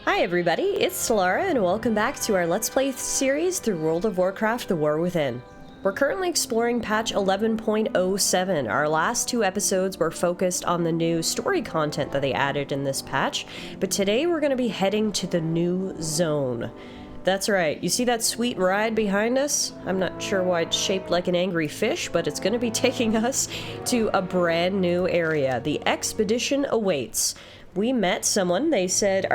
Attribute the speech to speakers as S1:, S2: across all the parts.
S1: Hi everybody, it's Tallara and welcome back to our Let's Play series through World of Warcraft: The War Within. We're currently exploring patch 11.07. Our last two episodes were focused on the new story content that they added in this patch, but today we're going to be heading to the new zone. That's right, you see that sweet ride behind us? I'm not sure why it's shaped like an angry fish, but it's going to be taking us to a brand new area. The expedition awaits. We met someone. They said,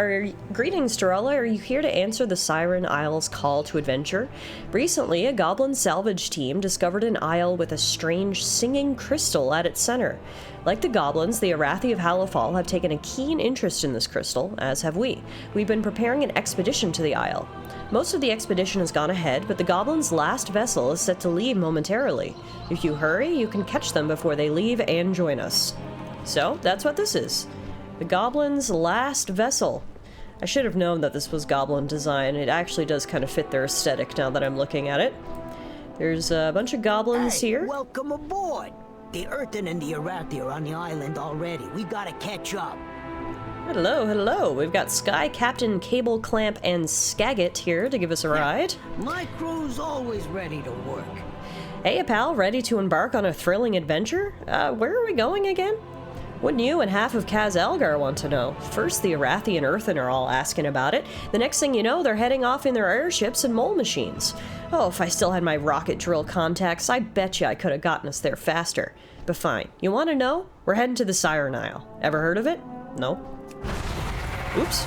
S1: greetings, Tallara. Are you here to answer the Siren Isle's call to adventure? Recently, a goblin salvage team discovered an isle with a strange singing crystal at its center. Like the goblins, the Arathi of Halifal have taken a keen interest in this crystal, as have we. We've been preparing an expedition to the isle. Most of the expedition has gone ahead, but the goblins' last vessel is set to leave momentarily. If you hurry, you can catch them before they leave and join us. So, that's what this is. The Goblins' last vessel. I should have known that this was Goblin design. It actually does kind of fit their aesthetic now that I'm looking at it. There's a bunch of goblins here.
S2: Welcome aboard. The Earthen and the Arathi are on the island already. We gotta catch up.
S1: Hello, hello. We've got Sky Captain, Cable Clamp, and Skagit here to give us a ride.
S2: My crew's always ready to work.
S1: Hey, pal, ready to embark on a thrilling adventure? Where are we going again? Wouldn't you and half of Kaz-Algar want to know? First, the Arathi and Earthen are all asking about it. The next thing you know, they're heading off in their airships and mole machines. Oh, if I still had my rocket drill contacts, I bet you I could have gotten us there faster. But fine. You want to know? We're heading to the Siren Isle. Ever heard of it? No. Oops.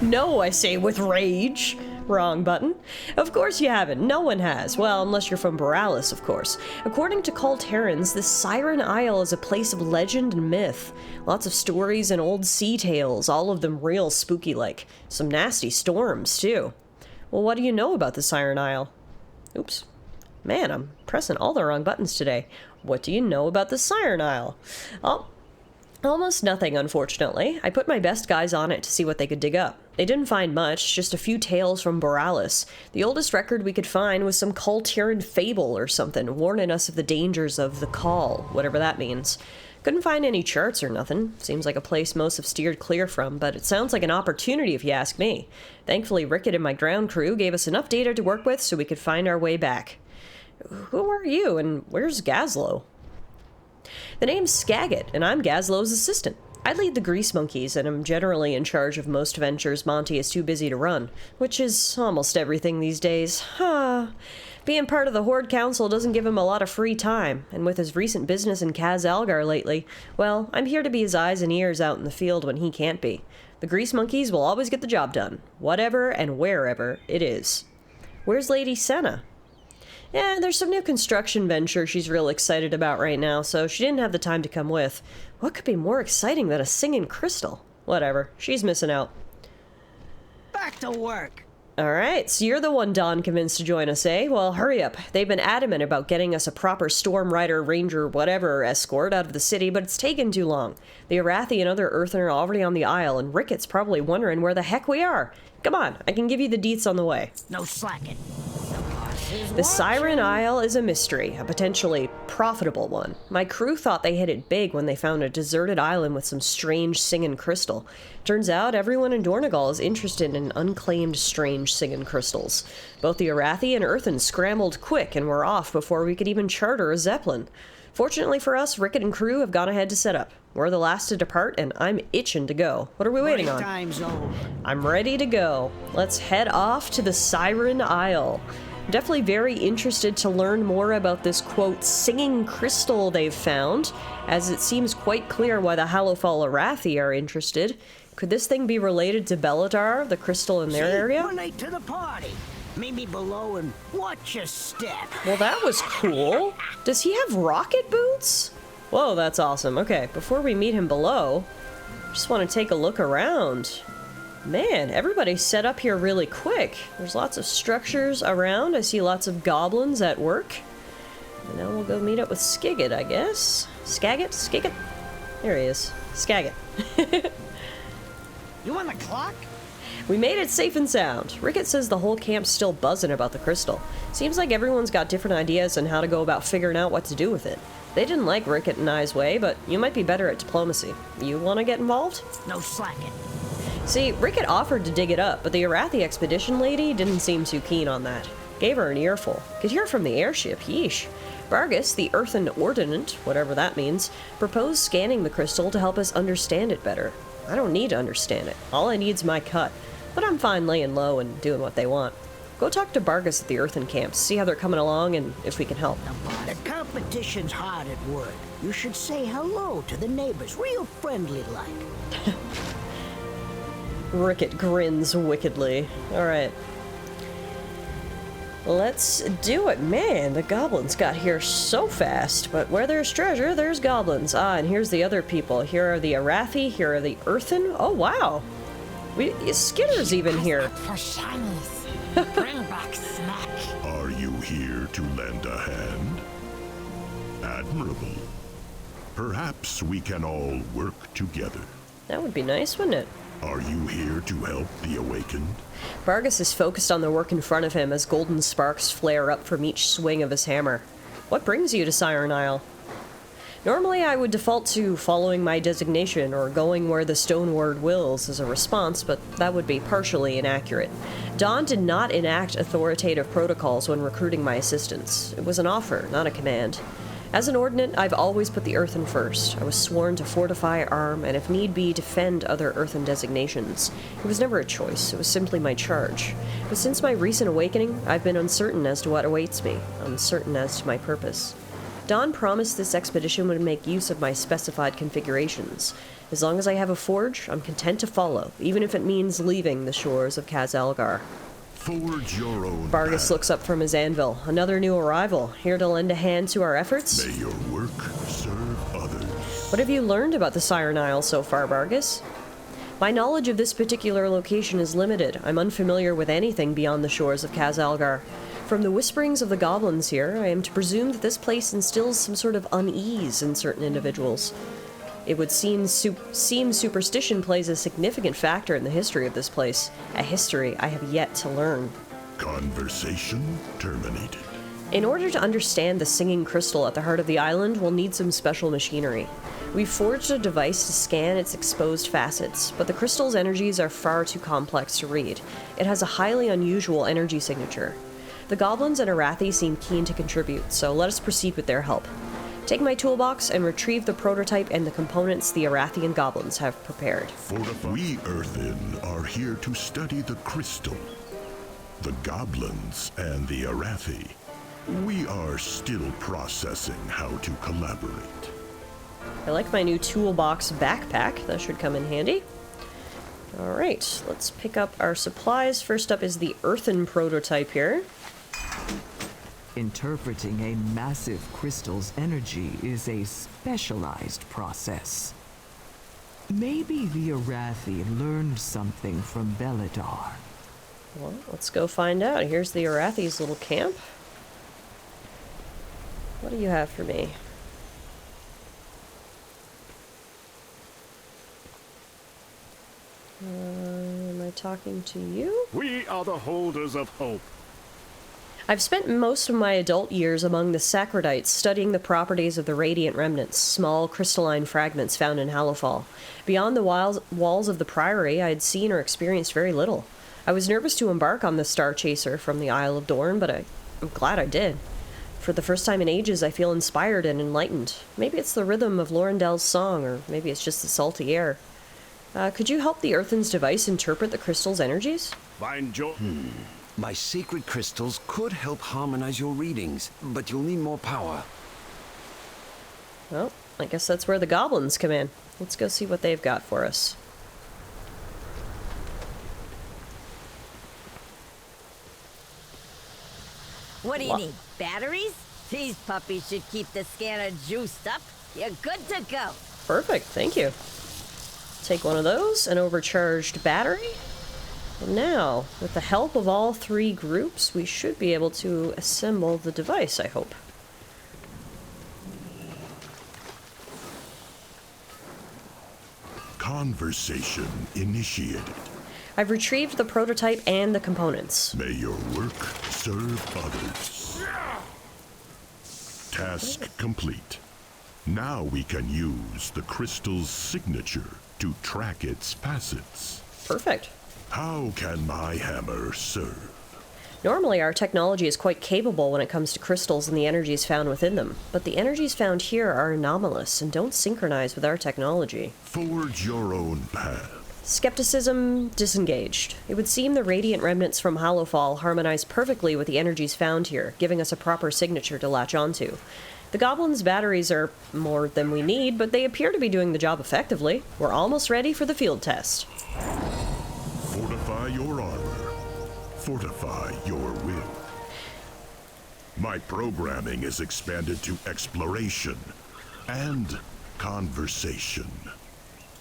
S1: No, I say with rage. Wrong button. Of course you haven't. No one has. Well, unless you're from Borealis, of course. According to Cult Terrans, the Siren Isle is a place of legend and myth. Lots of stories and old sea tales, all of them real spooky-like. Some nasty storms, too. Well, what do you know about the Siren Isle? Oops. Man, I'm pressing all the wrong buttons today. What do you know about the Siren Isle? Oh, almost nothing, unfortunately. I put my best guys on it to see what they could dig up. They didn't find much, just a few tales from Borealis. The oldest record we could find was some Kultiran fable or something, warning us of the dangers of the Call, whatever that means. Couldn't find any charts or nothing. Seems like a place most have steered clear from, but it sounds like an opportunity if you ask me. Thankfully, Rickett and my ground crew gave us enough data to work with so we could find our way back. Who are you, and where's Gazlo? The name's Skagit, and I'm Gazlo's assistant. I lead the Grease Monkeys, and am generally in charge of most ventures Monty is too busy to run, which is almost everything these days. Being part of the Horde Council doesn't give him a lot of free time, and with his recent business in Kaz-Algar lately, well, I'm here to be his eyes and ears out in the field when he can't be. The Grease Monkeys will always get the job done, whatever and wherever it is. Where's Lady Senna? Yeah, there's some new construction venture she's real excited about right now, so she didn't have the time to come with. What could be more exciting than a singing crystal? Whatever, she's missing out.
S2: Back to work.
S1: Alright, so you're the one Don convinced to join us, eh? Well, hurry up. They've been adamant about getting us a proper Storm Rider, Ranger, whatever escort out of the city, but it's taken too long. The Arathi and other Earthen are already on the Isle, and Rickett's probably wondering where the heck we are. Come on, I can give you the deets on the way.
S2: No slacking.
S1: The Siren Isle is a mystery, a potentially profitable one. My crew thought they hit it big when they found a deserted island with some strange singing crystal. Turns out everyone in Dornegal is interested in unclaimed strange singing crystals. Both the Arathi and Earthen scrambled quick and were off before we could even charter a Zeppelin. Fortunately for us, Rickett and crew have gone ahead to set up. We're the last to depart, and I'm itching to go. What are we waiting on? I'm ready to go. Let's head off to the Siren Isle. I'm definitely very interested to learn more about this, quote, singing crystal they've found, as it seems quite clear why the Halifal Arathi are interested. Could this thing be related to Bellatar, the crystal in their area?
S2: We're late to the party. Meet me below and watch your step.
S1: Well, that was cool. Does he have rocket boots? Whoa, that's awesome. Okay, before we meet him below, just want to take a look around. Man, everybody's set up here really quick. There's lots of structures around. I see lots of goblins at work. And now we'll go meet up with Skagit, I guess. Skagit? Skagit? There he is. Skagit.
S2: You on the clock?
S1: We made it safe and sound. Rickett says the whole camp's still buzzing about the crystal. Seems like everyone's got different ideas on how to go about figuring out what to do with it. They didn't like Rickett and I's way, but you might be better at diplomacy. You want to get involved?
S2: No slacking.
S1: See, Rick had offered to dig it up, but the Arathi expedition lady didn't seem too keen on that. Gave her an earful. Could hear from the airship, yeesh. Vargas, the earthen ordinant, whatever that means, proposed scanning the crystal to help us understand it better. I don't need to understand it. All I need's my cut. But I'm fine laying low and doing what they want. Go talk to Vargas at the earthen camps, see how they're coming along and if we can help.
S2: The competition's hard at work. You should say hello to the neighbors, real friendly-like.
S1: Rickett grins wickedly. Alright. Let's do it. Man, the goblins got here so fast. But where there's treasure, there's goblins. Ah, and here's the other people. Here are the Arathi, here are the earthen. Oh, wow. Skitter's even here.
S3: For shinies. Bring back snack.
S4: Are you here to lend a hand? Admirable. Perhaps we can all work together.
S1: That would be nice, wouldn't it?
S4: Are you here to help the awakened?
S1: Vargas is focused on the work in front of him as golden sparks flare up from each swing of his hammer. What brings you to Siren Isle? Normally I would default to following my designation or going where the stone word wills as a response, but that would be partially inaccurate. Dawn did not enact authoritative protocols when recruiting my assistants. It was an offer, not a command. As an ordinate, I've always put the earthen first. I was sworn to fortify, arm, and if need be, defend other earthen designations. It was never a choice, it was simply my charge. But since my recent awakening, I've been uncertain as to what awaits me, uncertain as to my purpose. Dawn promised this expedition would make use of my specified configurations. As long as I have a forge, I'm content to follow, even if it means leaving the shores of Kaz-Algar.
S4: Forge your own
S1: Vargas
S4: path.
S1: looks up from his anvil. Another new arrival, here to lend a hand to our efforts?
S4: May your work serve others.
S1: What have you learned about the Siren Isle so far, Vargas? My knowledge of this particular location is limited. I'm unfamiliar with anything beyond the shores of Kaz-Algar. From the whisperings of the goblins here, I am to presume that this place instills some sort of unease in certain individuals. It would seem superstition plays a significant factor in the history of this place, a history I have yet to learn.
S4: Conversation terminated.
S1: In order to understand the singing crystal at the heart of the island, we'll need some special machinery. We've forged a device to scan its exposed facets, but the crystal's energies are far too complex to read. It has a highly unusual energy signature. The goblins and Arathi seem keen to contribute, so let us proceed with their help. Take my toolbox and retrieve the prototype and the components the Arathi and goblins have prepared.
S4: We earthen are here to study the crystal. The goblins and the Arathi. We are still processing how to collaborate.
S1: I like my new toolbox backpack. That should come in handy. Alright, let's pick up our supplies. First up is the earthen prototype here.
S5: Interpreting a massive crystal's energy is a specialized process. Maybe the Arathi learned something from Beladar.
S1: Well, let's go find out. Here's the Arathi's little camp. What do you have for me? Am I talking to you?
S6: We are the holders of hope.
S1: I've spent most of my adult years among the Sacredites studying the properties of the radiant remnants, small crystalline fragments found in Hallowfall. Beyond the walls of the Priory, I had seen or experienced very little. I was nervous to embark on the Star Chaser from the Isle of Dorn, but I'm glad I did. For the first time in ages, I feel inspired and enlightened. Maybe it's the rhythm of Lorendel's song, or maybe it's just the salty air. Could you help the Earthen's device interpret the crystal's energies?
S6: Find your...
S7: My sacred crystals could help harmonize your readings, but you'll need more power.
S1: Well, I guess that's where the goblins come in. Let's go see what they've got for us.
S3: What do you need? Batteries? These puppies should keep the scanner juiced up. You're good to go.
S1: Perfect, thank you. Take one of those, an overcharged battery. And now, with the help of all three groups, we should be able to assemble the device, I hope.
S4: Conversation initiated.
S1: I've retrieved the prototype and the components.
S4: May your work serve others. Task complete. Now we can use the crystal's signature to track its facets.
S1: Perfect.
S4: How can my hammer serve?
S1: Normally, our technology is quite capable when it comes to crystals and the energies found within them, but the energies found here are anomalous and don't synchronize with our technology.
S4: Forge your own path.
S1: Skepticism disengaged. It would seem the radiant remnants from Hollowfall harmonize perfectly with the energies found here, giving us a proper signature to latch onto. The goblins' batteries are more than we need, but they appear to be doing the job effectively. We're almost ready for the field test.
S4: Fortify your armor. Fortify your will. My programming is expanded to exploration and conversation.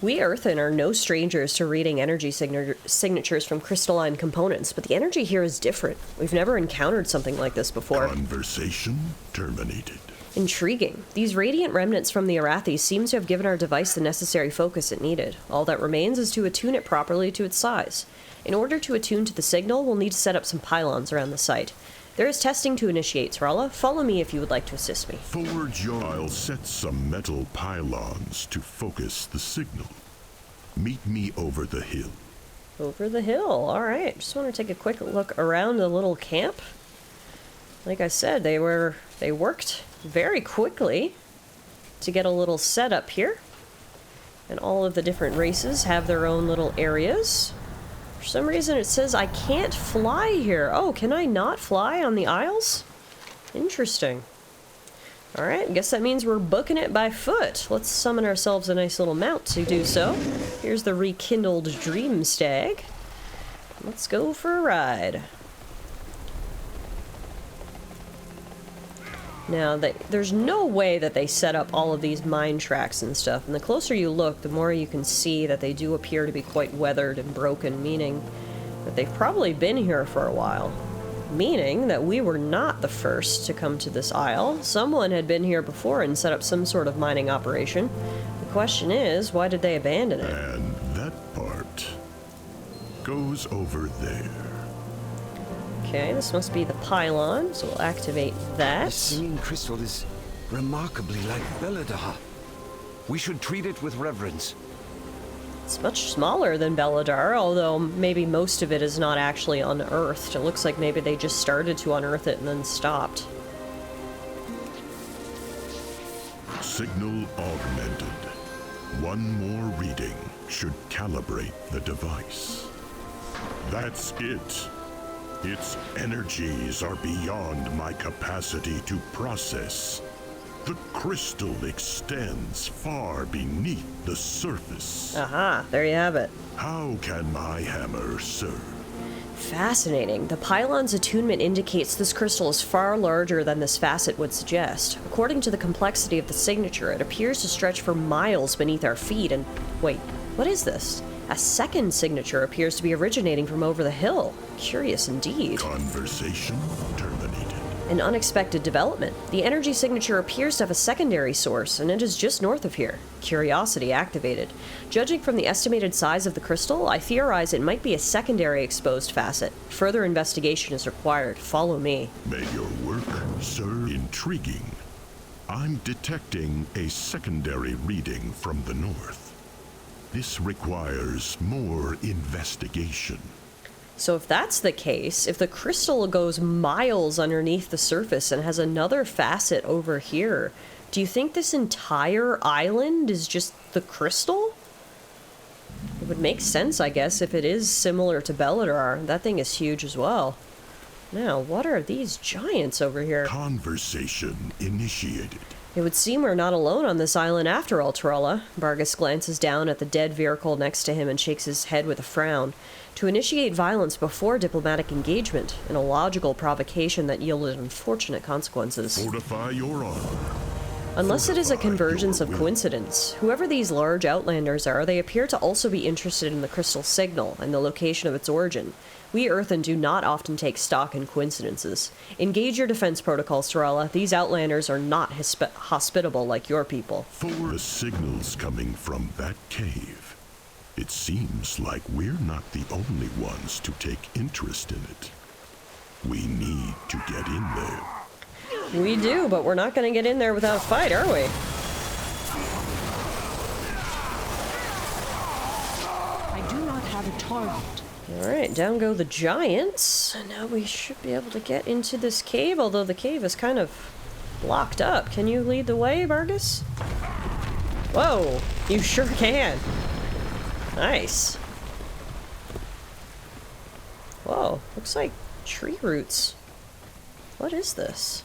S1: We Earthen are no strangers to reading energy signatures from crystalline components, but the energy here is different. We've never encountered something like this before.
S4: Conversation terminated.
S1: Intriguing. These radiant remnants from the Arathi seem to have given our device the necessary focus it needed. All that remains is to attune it properly to its size. In order to attune to the signal, we'll need to set up some pylons around the site. There is testing to initiate, Tallara. Follow me if you would like to assist me.
S4: Forge your... I'll set some metal pylons to focus the signal. Meet me over the hill.
S1: Over the hill. Alright. Just want to take a quick look around the little camp. Like I said, they worked very quickly to get a little setup here. And all of the different races have their own little areas. For some reason it says I can't fly here. Oh, can I not fly on the Isles? Interesting. Alright, guess that means we're booking it by foot. Let's summon ourselves a nice little mount to do so. Here's the rekindled Dream Stag. Let's go for a ride. Now, there's no way that they set up all of these mine tracks and stuff, and the closer you look, the more you can see that they do appear to be quite weathered and broken, meaning that they've probably been here for a while. Meaning that we were not the first to come to this isle. Someone had been here before and set up some sort of mining operation. The question is, why did they abandon it?
S4: And that part goes over there.
S1: Okay, this must be the pylon, so we'll activate that.
S7: The singing crystal is remarkably like Belladar. We should treat it with reverence.
S1: It's much smaller than Belladar, although maybe most of it is not actually unearthed. It looks like maybe they just started to unearth it and then stopped.
S4: Signal augmented. One more reading should calibrate the device. That's it. Its energies are beyond my capacity to process. The crystal extends far beneath the surface.
S1: Aha, there you have it.
S4: How can my hammer serve?
S1: Fascinating. The pylon's attunement indicates this crystal is far larger than this facet would suggest. According to the complexity of the signature, it appears to stretch for miles beneath our feet and... Wait, what is this? A second signature appears to be originating from over the hill. Curious indeed.
S4: Conversation terminated.
S1: An unexpected development. The energy signature appears to have a secondary source, and it is just north of here. Curiosity activated. Judging from the estimated size of the crystal, I theorize it might be a secondary exposed facet. Further investigation is required. Follow me.
S4: May your work serve. Intriguing. I'm detecting a secondary reading from the north. This requires more investigation.
S1: So if that's the case, if the crystal goes miles underneath the surface and has another facet over here, do you think this entire island is just the crystal? It would make sense, I guess, if it is similar to Belladar. That thing is huge as well. Now, what are these giants over here?
S4: Conversation initiated.
S1: It would seem we're not alone on this island after all, Tallara. Vargas glances down at the dead vehicle next to him and shakes his head with a frown. To initiate violence before diplomatic engagement, an illogical provocation that yielded unfortunate consequences.
S4: Fortify your armor.
S1: Unless it is a convergence of coincidence, whoever these large outlanders are, they appear to also be interested in the crystal signal and the location of its origin. We Earthen do not often take stock in coincidences. Engage your defense protocols, Tallara. These outlanders are not hospitable like your people.
S4: For the signals coming from that cave, it seems like we're not the only ones to take interest in it. We need to get in there.
S1: We do, but we're not going to get in there without a fight, are we?
S5: I do not have
S8: not a target.
S1: Alright, down go the giants. And now we should be able to get into this cave, although the cave is kind of blocked up. Can you lead the way, Vargas? Whoa, you sure can. Nice. Whoa, looks like tree roots. What is this?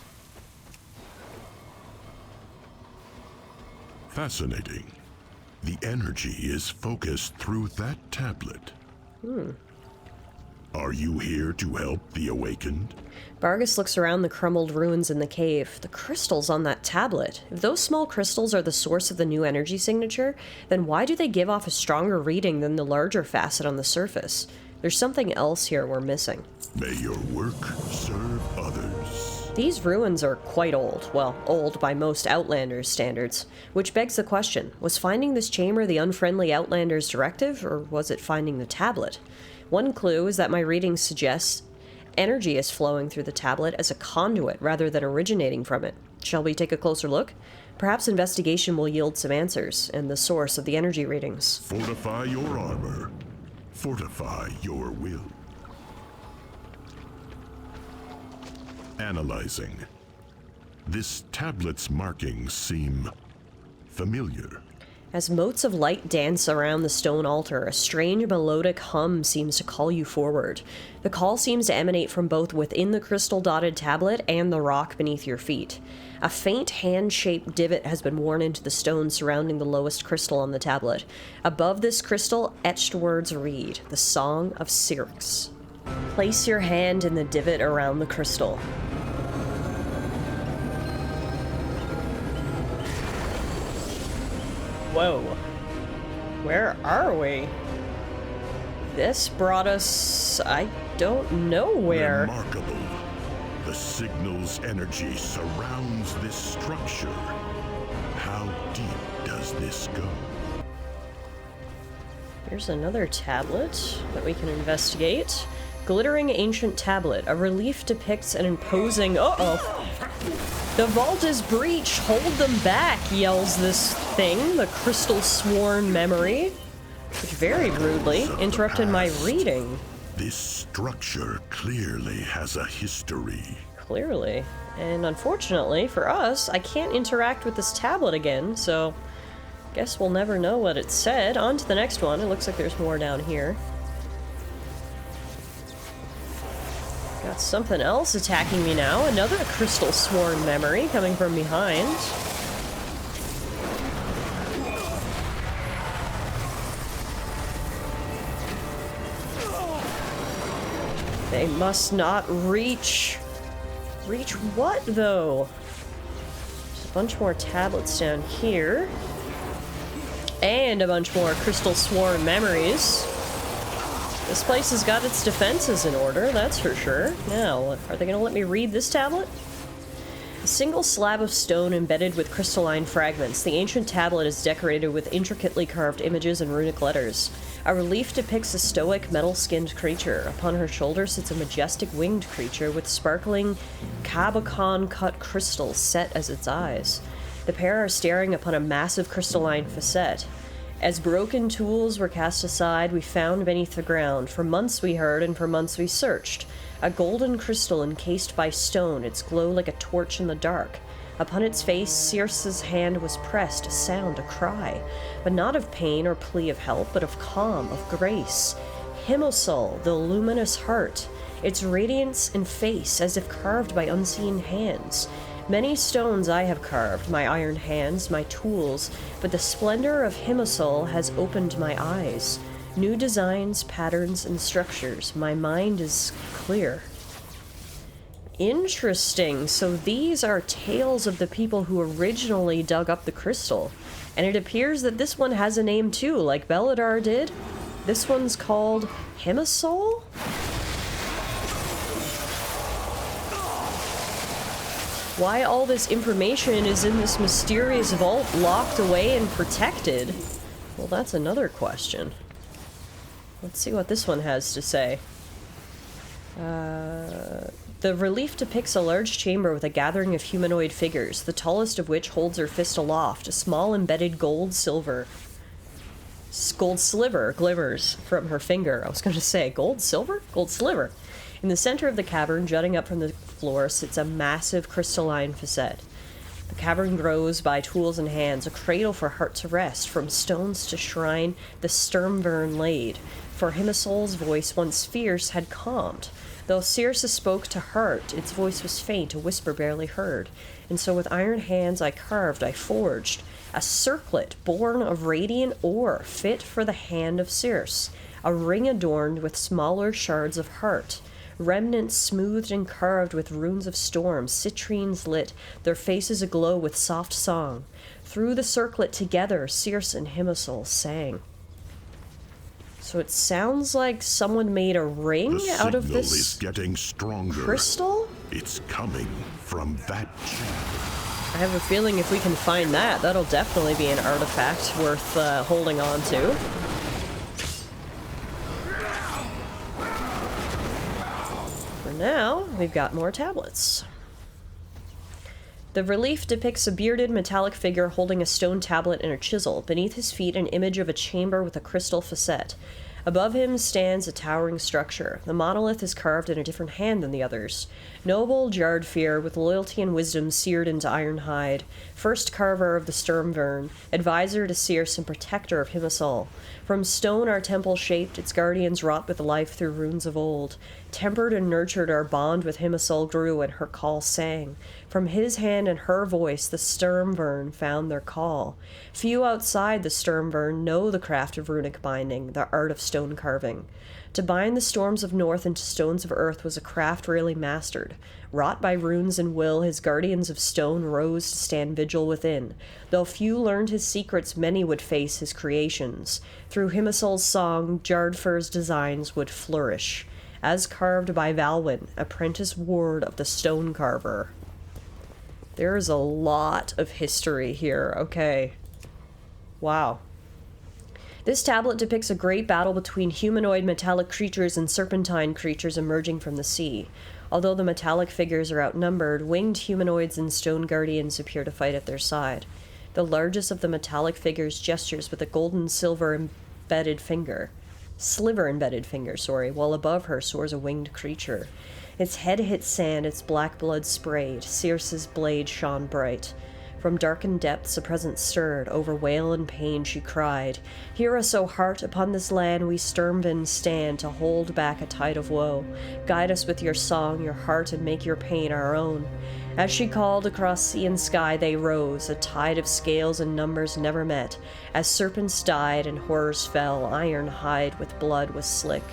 S4: Fascinating. The energy is focused through that tablet. Are you here to help the awakened?
S1: Vargas looks around the crumbled ruins in the cave. The crystals on that tablet. If those small crystals are the source of the new energy signature, then why do they give off a stronger reading than the larger facet on the surface? There's something else here we're missing.
S4: May your work serve others.
S1: These ruins are quite old. Well, old by most Outlanders' standards. Which begs the question, was finding this chamber the unfriendly Outlanders' directive, or was it finding the tablet? One clue is that my reading suggests energy is flowing through the tablet as a conduit rather than originating from it. Shall we take a closer look? Perhaps investigation will yield some answers and the source of the energy readings.
S4: Fortify your armor. Fortify your will. Analyzing. This tablet's markings seem familiar.
S1: As motes of light dance around the stone altar, a strange melodic hum seems to call you forward. The call seems to emanate from both within the crystal-dotted tablet and the rock beneath your feet. A faint hand-shaped divot has been worn into the stone surrounding the lowest crystal on the tablet. Above this crystal, etched words read, "The Song of Syrinx." Place your hand in the divot around the crystal. Whoa. Where are we? This brought us... I don't know where.
S4: Remarkable. The signal's energy surrounds this structure. How deep does this go?
S1: Here's another tablet that we can investigate. Glittering ancient tablet. A relief depicts an imposing... Uh-oh. The vault is breached. Hold them back, yells this thing, the crystal sworn memory, which very rudely interrupted my reading.
S4: This structure clearly has a history.
S1: Clearly. And unfortunately for us, I can't interact with this tablet again, so guess we'll never know what it said. On to the next one. It looks like there's more down here. Got something else attacking me now. Another crystal sworn memory coming from behind. They must not reach. Reach what, though? There's a bunch more tablets down here. And a bunch more crystal sworn memories. This place has got its defenses in order, that's for sure. Now, are they gonna let me read this tablet? A single slab of stone embedded with crystalline fragments. The ancient tablet is decorated with intricately carved images and runic letters. A relief depicts a stoic, metal-skinned creature. Upon her shoulder sits a majestic winged creature with sparkling Cabochon-cut crystals set as its eyes. The pair are staring upon a massive crystalline facette. As broken tools were cast aside, we found beneath the ground. For months we heard, and for months we searched. A golden crystal encased by stone, its glow like a torch in the dark. Upon its face, Circe's hand was pressed, a sound, a cry. But not of pain or plea of help, but of calm, of grace. Himosol, the luminous heart. Its radiance and face, as if carved by unseen hands. Many stones I have carved, my iron hands, my tools, but the splendor of Himosol has opened my eyes. New designs, patterns, and structures. My mind is clear. Interesting. So these are tales of the people who originally dug up the crystal. And it appears that this one has a name too, like Beladar did. This one's called Himosol? Why all this information is in this mysterious vault, locked away and protected? Well, that's another question. Let's see what this one has to say. The relief depicts a large chamber with a gathering of humanoid figures, the tallest of which holds her fist aloft, a small embedded gold silver. Gold sliver glimmers from her finger. I was going to say gold silver? Gold sliver. In the center of the cavern, jutting up from the floor, sits a massive crystalline facet. The cavern grows by tools and hands, a cradle for heart to rest, from stones to shrine the Sturmvern laid. For Himisol's voice, once fierce, had calmed. Though Circe spoke to heart, its voice was faint, a whisper barely heard. And so with iron hands I carved, I forged, a circlet born of radiant ore, fit for the hand of Circe, a ring adorned with smaller shards of heart, remnants smoothed and carved with runes of storm, citrines lit, their faces aglow with soft song. Through the circlet together, Circe and Himisol sang. So it sounds like someone made a ring out of this
S4: is getting stronger.
S1: Crystal?
S4: It's coming from that chamber.
S1: I have a feeling if we can find that, that'll definitely be an artifact worth holding on to. For now, we've got more tablets. The relief depicts a bearded metallic figure holding a stone tablet and a chisel. Beneath his feet, an image of a chamber with a crystal facet. Above him stands a towering structure. The monolith is carved in a different hand than the others. Noble Jardfir, with loyalty and wisdom seared into iron hide. First carver of the Sturmvern, advisor to Circe and protector of Himisol. From stone our temple shaped, its guardians wrought with life through runes of old. Tempered and nurtured our bond with Himisol grew, and her call sang. From his hand and her voice the Sturmvern found their call. Few outside the Sturmvern know the craft of runic binding, the art of stone carving. To bind the storms of north into stones of earth was a craft rarely mastered. Wrought by runes and will, his guardians of stone rose to stand vigil within. Though few learned his secrets, many would face his creations. Through Himisol's song, Jardfir's designs would flourish, as carved by Valwyn, apprentice ward of the stone carver. There is a lot of history here. Okay. Wow. This tablet depicts a great battle between humanoid metallic creatures and serpentine creatures emerging from the sea. Although the metallic figures are outnumbered, winged humanoids and stone guardians appear to fight at their side. The largest of the metallic figures gestures with a golden sliver embedded finger, while above her soars a winged creature. Its head hit sand, its black blood sprayed. Circe's blade shone bright. From darkened depths a presence stirred. Over wail and pain she cried, "Hear us, O heart! Upon this land we Sturmvern stand to hold back a tide of woe. Guide us with your song, your heart, and make your pain our own." As she called, across sea and sky they rose, a tide of scales and numbers never met. As serpents died and horrors fell, iron hide with blood was slick.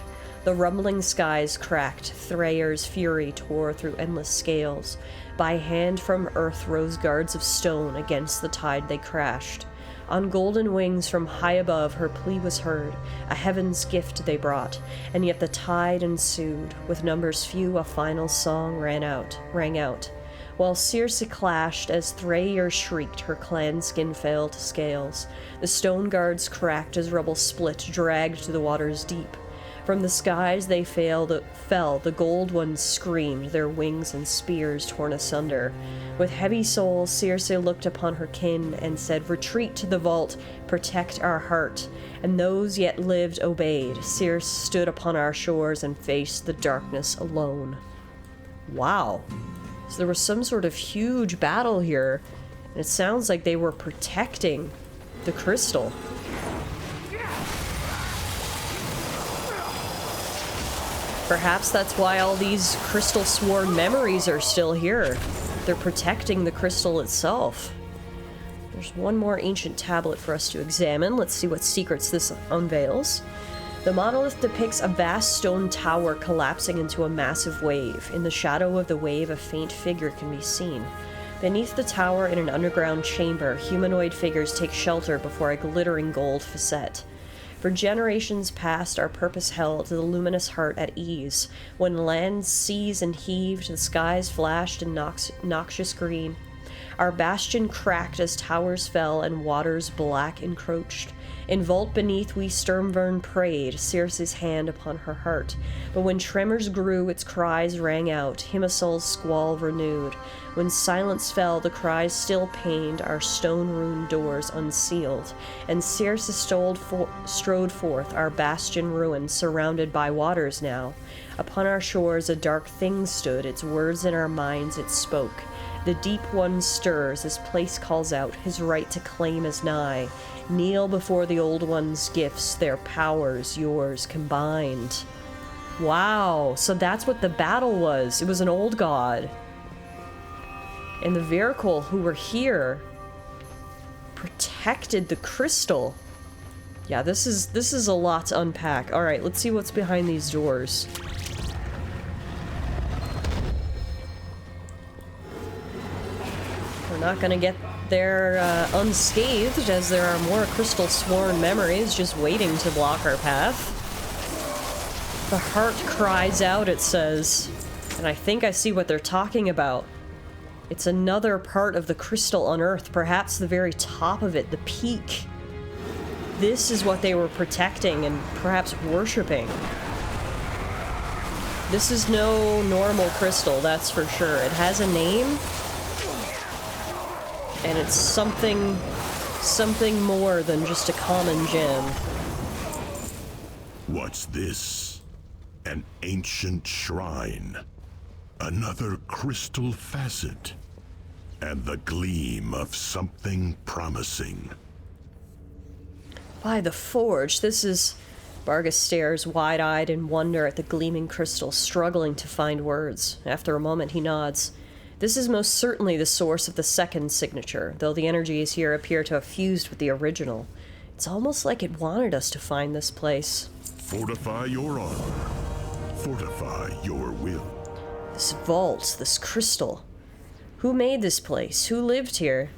S1: The rumbling skies cracked, Thrayer's fury tore through endless scales. By hand from earth rose guards of stone, against the tide they crashed. On golden wings from high above her plea was heard, a heaven's gift they brought, and yet the tide ensued. With numbers few a final song rang out. While Circe clashed as Thrayer shrieked, her clan skin fell to scales. The stone guards cracked as rubble split, dragged to the water's deep. From the skies they fell, the gold ones screamed, their wings and spears torn asunder. With heavy soul, Circe looked upon her kin and said, "Retreat to the vault, protect our heart." And those yet lived obeyed. Circe stood upon our shores and faced the darkness alone. Wow. So there was some sort of huge battle here, and it sounds like they were protecting the crystal. Perhaps that's why all these crystal sworn memories are still here. They're protecting the crystal itself. There's one more ancient tablet for us to examine. Let's see what secrets this unveils. The monolith depicts a vast stone tower collapsing into a massive wave. In the shadow of the wave, a faint figure can be seen. Beneath the tower, in an underground chamber, humanoid figures take shelter before a glittering gold facet. For generations past, our purpose held the luminous heart at ease. When land seized and heaved, the skies flashed in noxious green. Our bastion cracked as towers fell and waters black encroached. In vault beneath we Sturmvern prayed, Circe's hand upon her heart. But when tremors grew, its cries rang out, Himasol's squall renewed. When silence fell, the cries still pained our stone-ruined doors unsealed. And Circe strode forth, our bastion ruined, surrounded by waters now. Upon our shores a dark thing stood, its words in our minds it spoke. The deep one stirs, his place calls out, his right to claim is nigh. Kneel before the old one's gifts, their powers yours combined. Wow, so that's what the battle was. It was an old god. And the Viracle who were here protected the crystal. Yeah, this is a lot to unpack. Alright, let's see what's behind these doors. We're not gonna get there unscathed, as there are more crystal-sworn memories just waiting to block our path. The heart cries out, it says. And I think I see what they're talking about. It's another part of the crystal unearthed, perhaps the very top of it, the peak. This is what they were protecting and perhaps worshipping. This is no normal crystal, that's for sure. It has a name. And it's something more than just a common gem.
S4: What's this? An ancient shrine. Another crystal facet. And the gleam of something promising.
S1: By the forge, this is... Vargas stares wide-eyed in wonder at the gleaming crystal, struggling to find words. After a moment, he nods. This is most certainly the source of the second signature, though the energies here appear to have fused with the original. It's almost like it wanted us to find this place.
S4: Fortify your honor. Fortify your will.
S1: This vault, this crystal. Who made this place? Who lived here?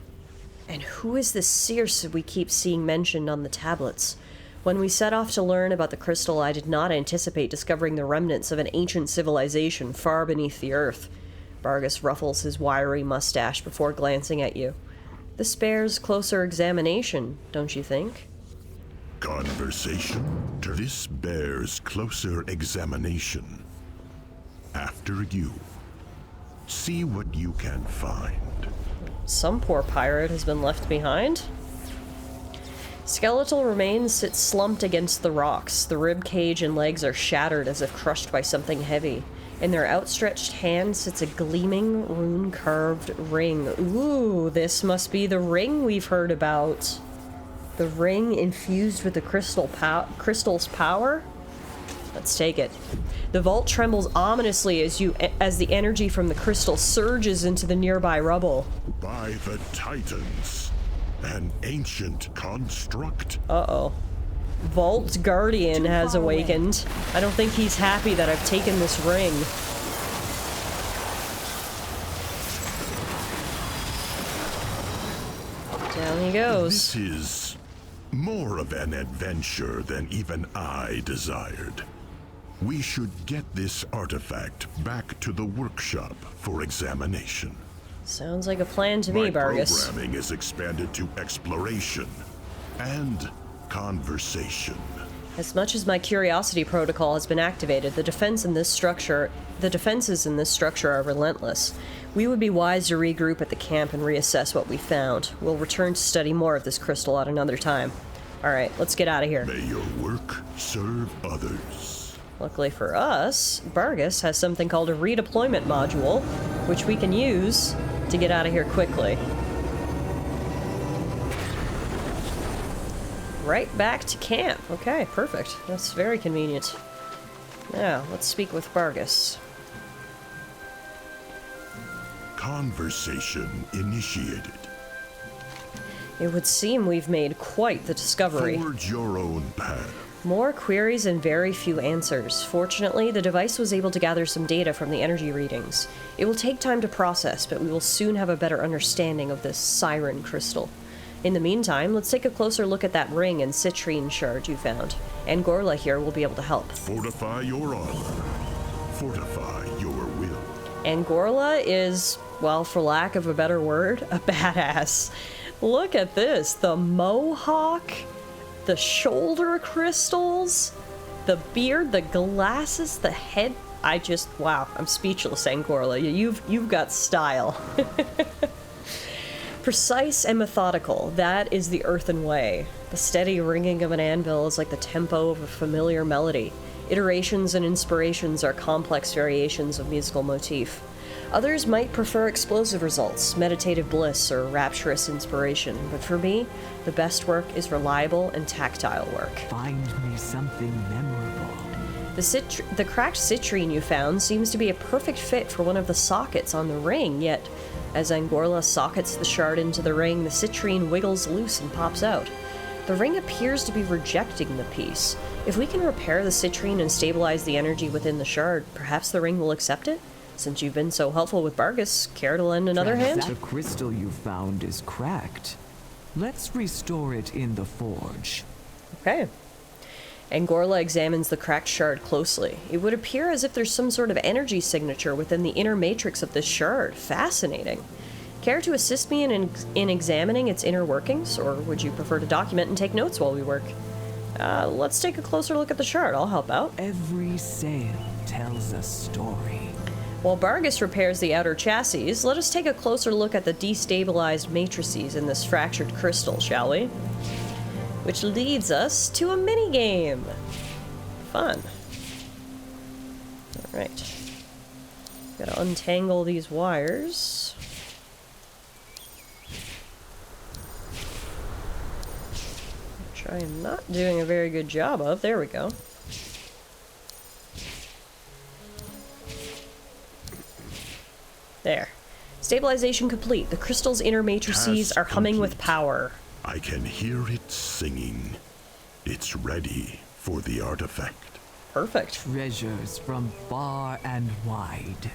S1: And who is this Circe we keep seeing mentioned on the tablets? When we set off to learn about the crystal, I did not anticipate discovering the remnants of an ancient civilization far beneath the earth. Vargas ruffles his wiry mustache before glancing at you. This bears closer examination, don't you think?
S4: Conversation? This bears closer examination. After you. See what you can find.
S1: Some poor pirate has been left behind. Skeletal remains sit slumped against the rocks. The rib cage and legs are shattered as if crushed by something heavy. In their outstretched hand sits a gleaming, rune-carved ring. Ooh, this must be the ring we've heard about. The ring infused with the crystal's power? Let's take it. The vault trembles ominously as the energy from the crystal surges into the nearby rubble.
S4: By the Titans, an ancient construct.
S1: Uh-oh. Vault Guardian has awakened. I don't think he's happy that I've taken this ring. Down he goes.
S4: This is more of an adventure than even I desired. We should get this artifact back to the workshop for examination.
S1: Sounds like a plan to me, Vargas.
S4: My programming is expanded to exploration and conversation.
S1: As much as my curiosity protocol has been activated, the defenses in this structure are relentless. We would be wise to regroup at the camp and reassess what we found. We'll return to study more of this crystal at another time. Alright, let's get out of here.
S4: May your work serve others.
S1: Luckily for us, Vargas has something called a redeployment module, which we can use to get out of here quickly. Right back to camp. Okay, perfect. That's very convenient. Now, let's speak with Vargas.
S4: Conversation initiated.
S1: It would seem we've made quite the discovery.
S4: Forge your own path.
S1: More queries and very few answers. Fortunately, the device was able to gather some data from the energy readings. It will take time to process, but we will soon have a better understanding of this Siren crystal. In the meantime, let's take a closer look at that ring and citrine shard you found. And Gorla here will be able to help.
S4: Fortify your honor. Fortify your will.
S1: And Gorla is, well, for lack of a better word, a badass. Look at this. The mohawk, The shoulder crystals, the beard, the glasses, the head. Wow, I'm speechless, Angorla. You've got style. Precise and methodical, that is the earthen way. The steady ringing of an anvil is like the tempo of a familiar melody. Iterations and inspirations are complex variations of musical motif. Others might prefer explosive results, meditative bliss, or rapturous inspiration, but for me, the best work is reliable and tactile work.
S5: Find me something memorable.
S1: The cracked citrine you found seems to be a perfect fit for one of the sockets on the ring, yet as Angorla sockets the shard into the ring, the citrine wiggles loose and pops out. The ring appears to be rejecting the piece. If we can repair the citrine and stabilize the energy within the shard, perhaps the ring will accept it? Since you've been so helpful with Bargus, care to lend another hand?
S5: The crystal you found is cracked. Let's restore it in the forge.
S1: Okay. Angorla examines the cracked shard closely. It would appear as if there's some sort of energy signature within the inner matrix of this shard. Fascinating. Care to assist me in examining its inner workings, or would you prefer to document and take notes while we work? Let's take a closer look at the shard. I'll help out.
S5: Every sail tells a story.
S1: While Bargus repairs the outer chassis, let us take a closer look at the destabilized matrices in this fractured crystal, shall we? Which leads us to a mini-game. Fun. Alright. Gotta untangle these wires. Which I am not doing a very good job of. There we go. There. Stabilization complete. The crystal's inner matrices are humming with power.
S4: I can hear it singing. It's ready for the artifact.
S1: Perfect.
S5: Treasures from far and wide.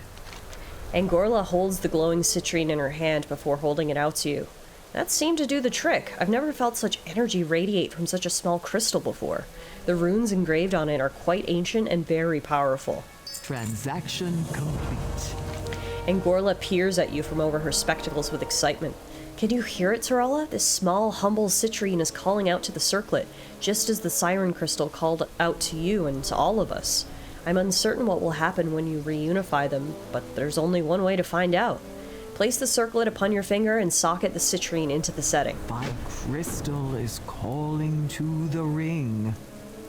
S1: Angorla holds the glowing citrine in her hand before holding it out to you. That seemed to do the trick. I've never felt such energy radiate from such a small crystal before. The runes engraved on it are quite ancient and very powerful.
S5: Transaction complete.
S1: Angorla peers at you from over her spectacles with excitement. Can you hear it, Tallara? This small, humble citrine is calling out to the circlet, just as the Siren crystal called out to you and to all of us. I'm uncertain what will happen when you reunify them, but there's only one way to find out. Place the circlet upon your finger and socket the citrine into the setting.
S5: My crystal is calling to the ring.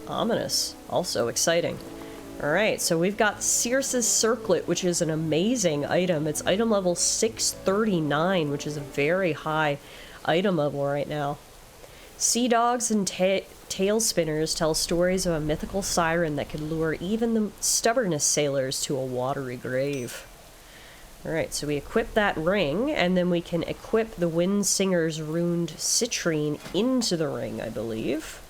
S1: Ominous. Also exciting. Alright, so we've got Circe's Circlet, which is an amazing item. It's item level 639, which is a very high item level right now. Sea dogs and tail spinners tell stories of a mythical siren that could lure even the stubbornest sailors to a watery grave. Alright, so we equip that ring, and then we can equip the Wind Singer's runed citrine into the ring, I believe.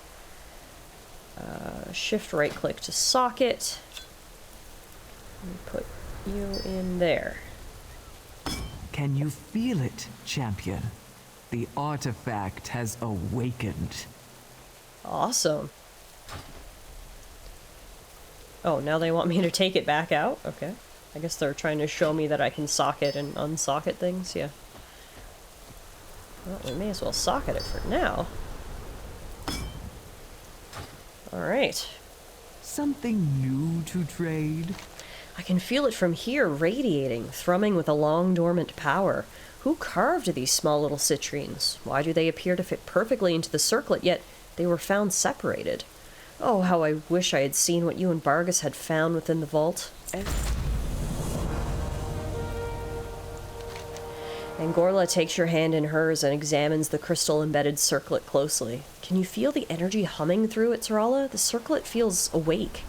S1: Shift right click to socket. And put you in there.
S5: Can you feel it, champion? The artifact has awakened.
S1: Awesome. Oh, now they want me to take it back out? Okay. I guess they're trying to show me that I can socket and unsocket things, yeah. Well, we may as well socket it for now. Alright.
S5: Something new to trade?
S1: I can feel it from here, radiating, thrumming with a long-dormant power. Who carved these small little citrines? Why do they appear to fit perfectly into the circlet, yet they were found separated? Oh, how I wish I had seen what you and Bargus had found within the vault. Angorla takes your hand in hers and examines the crystal-embedded circlet closely. Can you feel the energy humming through it, Tallara? The circlet feels awake.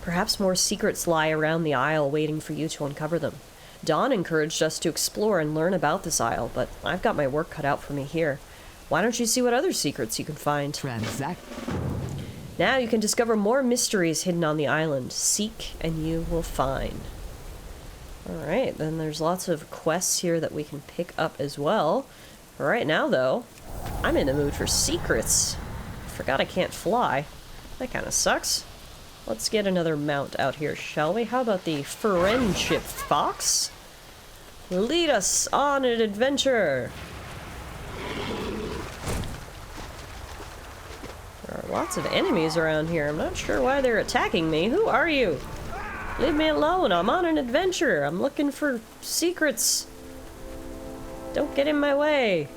S1: Perhaps more secrets lie around the isle waiting for you to uncover them. Dawn encouraged us to explore and learn about this isle, but I've got my work cut out for me here. Why don't you see what other secrets you can find? Now you can discover more mysteries hidden on the island. Seek and you will find. Alright, then there's lots of quests here that we can pick up as well. For right now, though, I'm in the mood for secrets. Forgot I can't fly. That kind of sucks. Let's get another mount out here, shall we? How about the friendship fox? Lead us on an adventure! There are Lots of enemies around here. I'm not sure why they're attacking me. Who are you? Leave me alone. I'm on an adventure. I'm looking for secrets. Don't get in my way.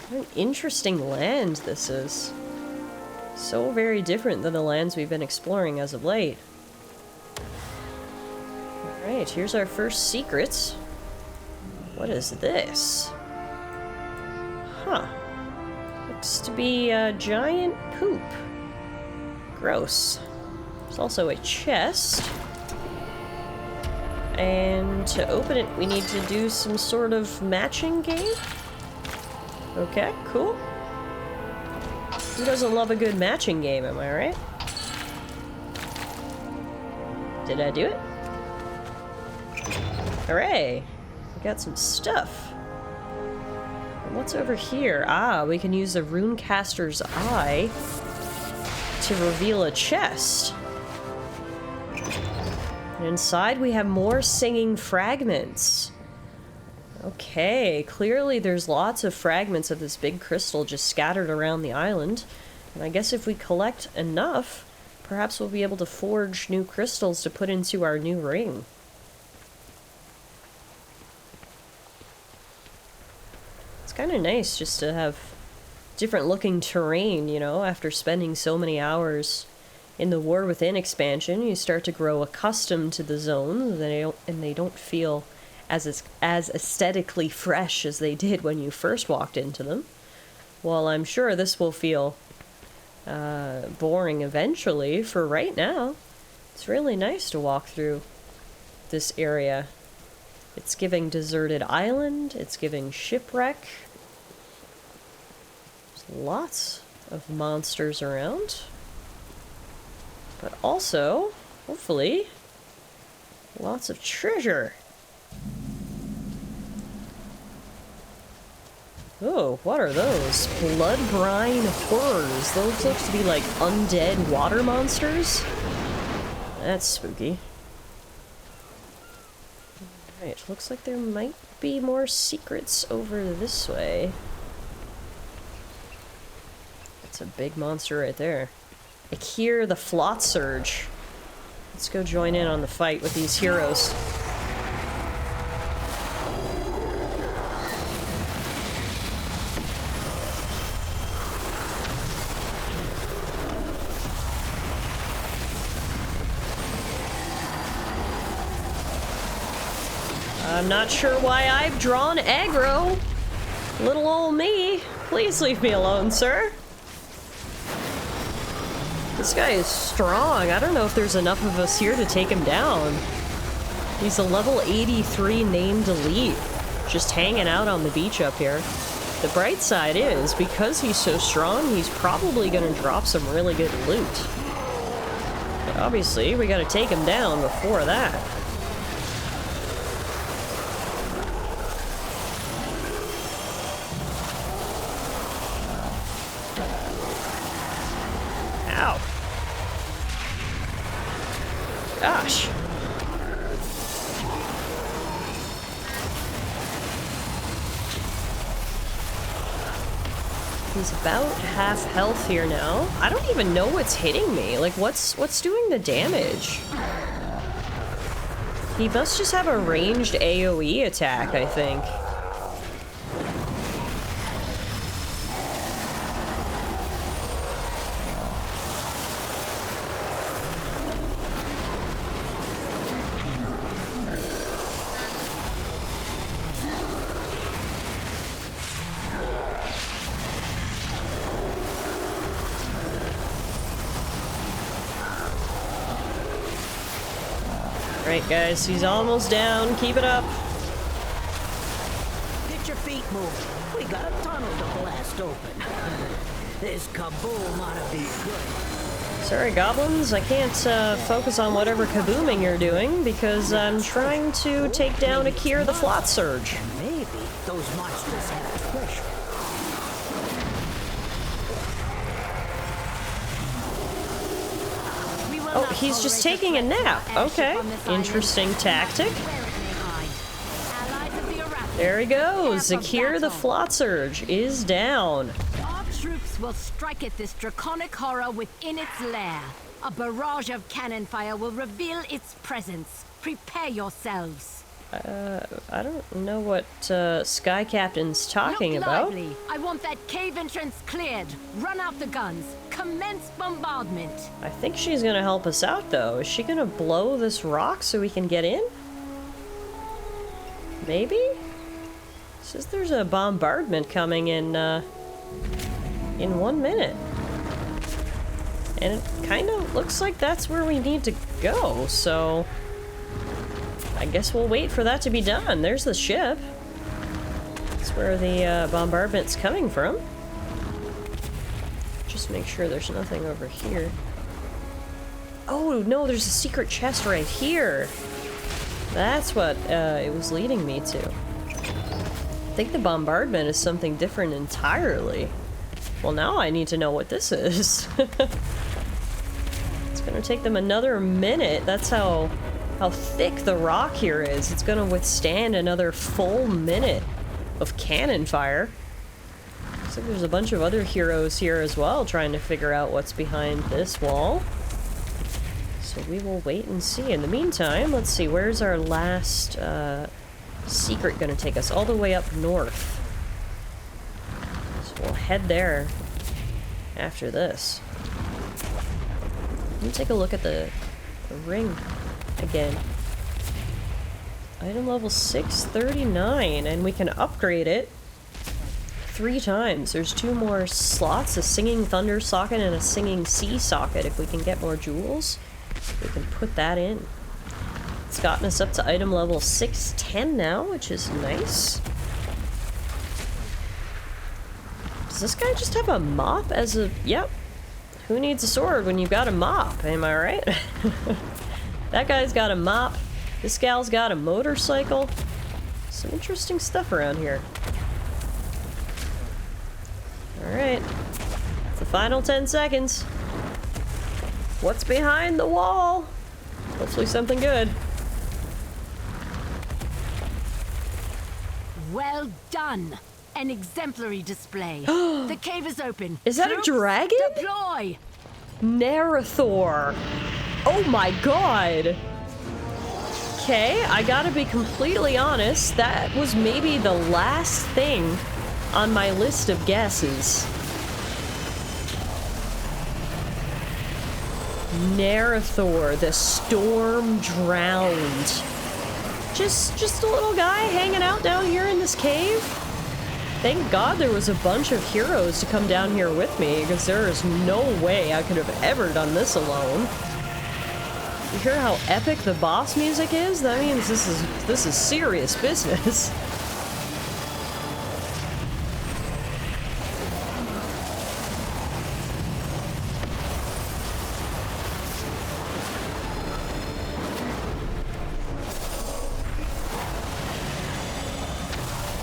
S1: What an interesting land this is. So very different than the lands we've been exploring as of late. Alright, here's our first secret. What is this? Huh. Looks to be a giant poop. Gross. There's also a chest. And to open it, we need to do some sort of matching game? Okay, cool. Who doesn't love a good matching game, am I right? Did I do it? Hooray! We got some stuff. And what's over here? Ah, we can use the Runecaster's Eye to reveal a chest. And inside we have more singing fragments. Okay, clearly there's lots of fragments of this big crystal just scattered around the island. And I guess if we collect enough, perhaps we'll be able to forge new crystals to put into our new ring. It's kind of nice just to have different looking terrain, you know, after spending so many hours in the War Within expansion. You start to grow accustomed to the zones, and they don't feel as aesthetically fresh as they did when you first walked into them. Well, I'm sure this will feel boring eventually. For right now, it's really nice to walk through this area. It's giving deserted island, it's giving shipwreck. There's lots of monsters around. But also, hopefully, lots of treasure. Oh, what are those? Blood brine horrors. Those look to be like undead water monsters. That's spooky. Alright, looks like there might be more secrets over this way. That's a big monster right there. Akir the Flot Surge. Let's go join in on the fight with these heroes. I'm not sure why I've drawn aggro. Little old me. Please leave me alone, sir. This guy is strong. I don't know if there's enough of us here to take him down. He's a level 83 named elite, just hanging out on the beach up here. The bright side is, because he's so strong, he's probably gonna drop some really good loot. But obviously, we gotta take him down before that. Ow. Gosh. He's about half health here now. I don't even know what's hitting me. Like, what's doing the damage? He must just have a ranged AoE attack, I think. Alright guys, he's almost down. Keep it up.
S2: Get your feet moving. We got a tunnel to blast open. This kaboom ought to be good.
S1: Sorry goblins, I can't focus on whatever kabooming you're doing because I'm trying to take down Akir the Flot Surge.
S2: Maybe those monsters have treasure.
S1: Oh, he's just taking a nap. Okay. Interesting tactic. There he goes. Akir the Flot Surge is down.
S3: Our troops will strike at this draconic horror within its lair. A barrage of cannon fire will reveal its presence. Prepare yourselves.
S1: I don't know what Sky Captain's talking
S3: Look
S1: about.
S3: lively. I want that cave entrance cleared. Run out the guns. Commence bombardment.
S1: I think she's gonna help us out, though. Is she gonna blow this rock so we can get in? Maybe? It says there's a bombardment coming in 1 minute. And it kind of looks like that's where we need to go, so... I guess we'll wait for that to be done. There's the ship. That's where the bombardment's coming from. Just make sure there's nothing over here. Oh, no, there's a secret chest right here. That's what it was leading me to. I think the bombardment is something different entirely. Well, now I need to know what this is. It's gonna take them another minute. That's how thick the rock here is. It's gonna withstand another full minute of cannon fire. Looks like there's a bunch of other heroes here as well trying to figure out what's behind this wall. So we will wait and see. In the meantime, let's see, where's our last secret gonna take us? All the way up north. So we'll head there after this. Let me take a look at the ring again. Item level 639, and we can upgrade it 3 times. There's 2 more slots, a Singing Thunder socket and a Singing Sea socket. If we can get more jewels, we can put that in. It's gotten us up to item level 610 now, which is nice. Does this guy just have a mop as a... Yep. Who needs a sword when you've got a mop? Am I right? That guy's got a mop. This gal's got a motorcycle. Some interesting stuff around here. Alright. The final 10 seconds. What's behind the wall? Hopefully something good.
S3: Well done. An exemplary display. The cave is open.
S1: Is that a
S3: Troops,
S1: dragon?
S3: Deploy.
S1: Narathor. Oh my god. Okay, I gotta be completely honest. That was maybe the last thing on my list of guesses. Narathor, the storm drowned. Just a little guy hanging out down here in this cave. Thank God there was a bunch of heroes to come down here with me, because there is no way I could have ever done this alone. You hear how epic the boss music is? That means this is serious business.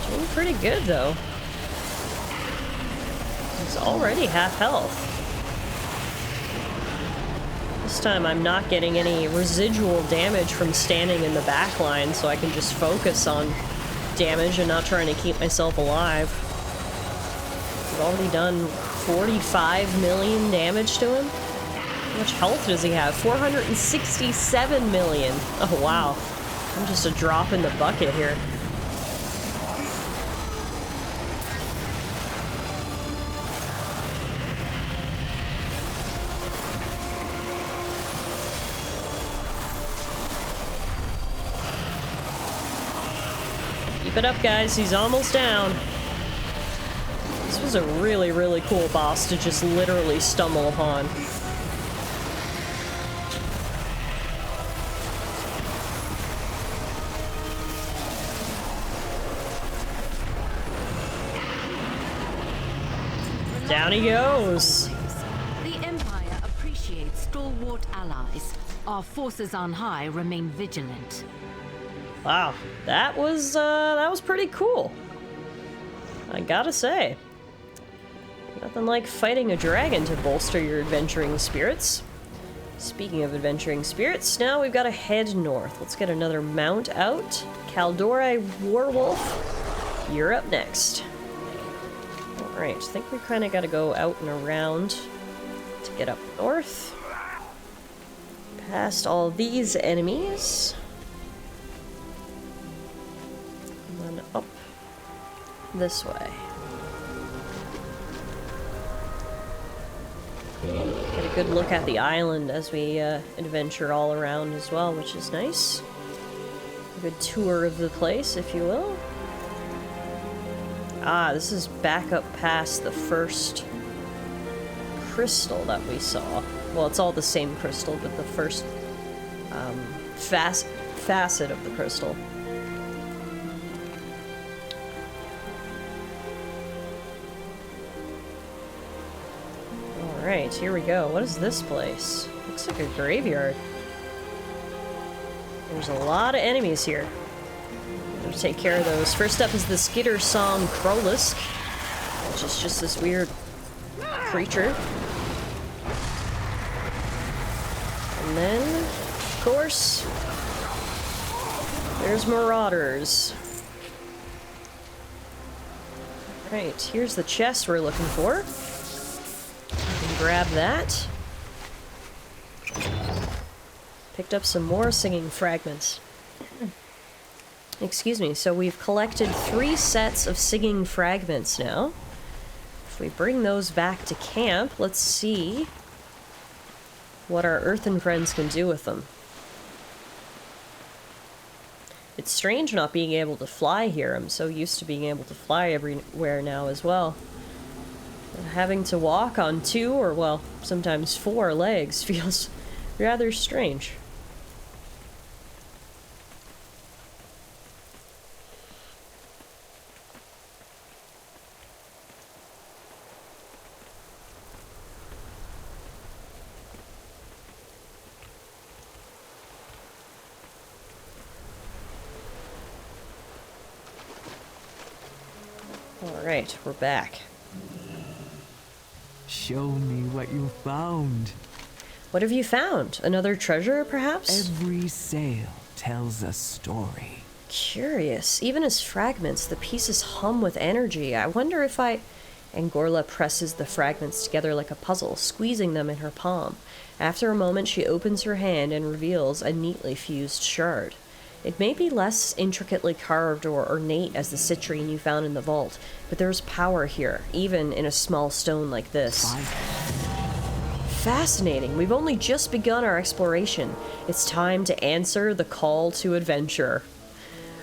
S1: Doing pretty good though. It's already half health. This time I'm not getting any residual damage from standing in the back line, so I can just focus on damage and not trying to keep myself alive. I've already done 45 million damage to him. How much health does he have? 467 million. Oh wow. I'm just a drop in the bucket here. Keep it up, guys. He's almost down. This was a really, really cool boss to just literally stumble upon. Down he goes.
S3: The Empire appreciates stalwart allies. Our forces on high remain vigilant.
S1: Wow, that was pretty cool. I gotta say. Nothing like fighting a dragon to bolster your adventuring spirits. Speaking of adventuring spirits, now we've got to head north. Let's get another mount out. Caldori Warwolf, you're up next. Alright, I think we kind of got to go out and around to get up north. Past all these enemies. And then up this way. Get a good look at the island as we adventure all around as well, which is nice. A good tour of the place, if you will. Ah, this is back up past the first crystal that we saw. Well, it's all the same crystal, but the first facet of the crystal. Alright, here we go. What is this place? Looks like a graveyard. There's a lot of enemies here. We'll take care of those. First up is the Skitter Song Krolisk, which is just this weird creature. And then, of course, there's Marauders. Right, here's the chest we're looking for. We can grab that. Picked up some more singing fragments. Excuse me, so we've collected 3 sets of singing fragments now. If we bring those back to camp, let's see what our earthen friends can do with them. It's strange not being able to fly here. I'm so used to being able to fly everywhere now as well. Having to walk on 2 or, well, sometimes 4 legs feels rather strange. Alright, we're back.
S5: Show me what you found.
S1: What have you found? Another treasure, perhaps?
S5: Every sail tells a story.
S1: Curious. Even as fragments, the pieces hum with energy. I wonder if Angorla presses the fragments together like a puzzle, squeezing them in her palm. After a moment, she opens her hand and reveals a neatly fused shard. It may be less intricately carved or ornate as the citrine you found in the vault, but there's power here, even in a small stone like this. Fascinating. We've only just begun our exploration. It's time to answer the call to adventure.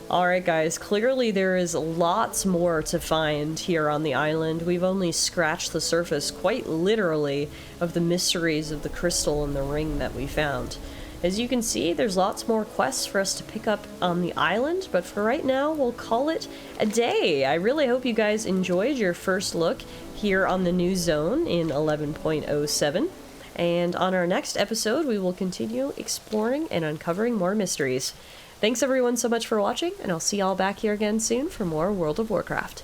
S1: Alright guys, clearly there is lots more to find here on the island. We've only scratched the surface, quite literally, of the mysteries of the crystal and the ring that we found. As you can see, there's lots more quests for us to pick up on the island, but for right now, we'll call it a day. I really hope you guys enjoyed your first look here on the new zone in 11.07. And on our next episode, we will continue exploring and uncovering more mysteries. Thanks everyone so much for watching, and I'll see y'all back here again soon for more World of Warcraft.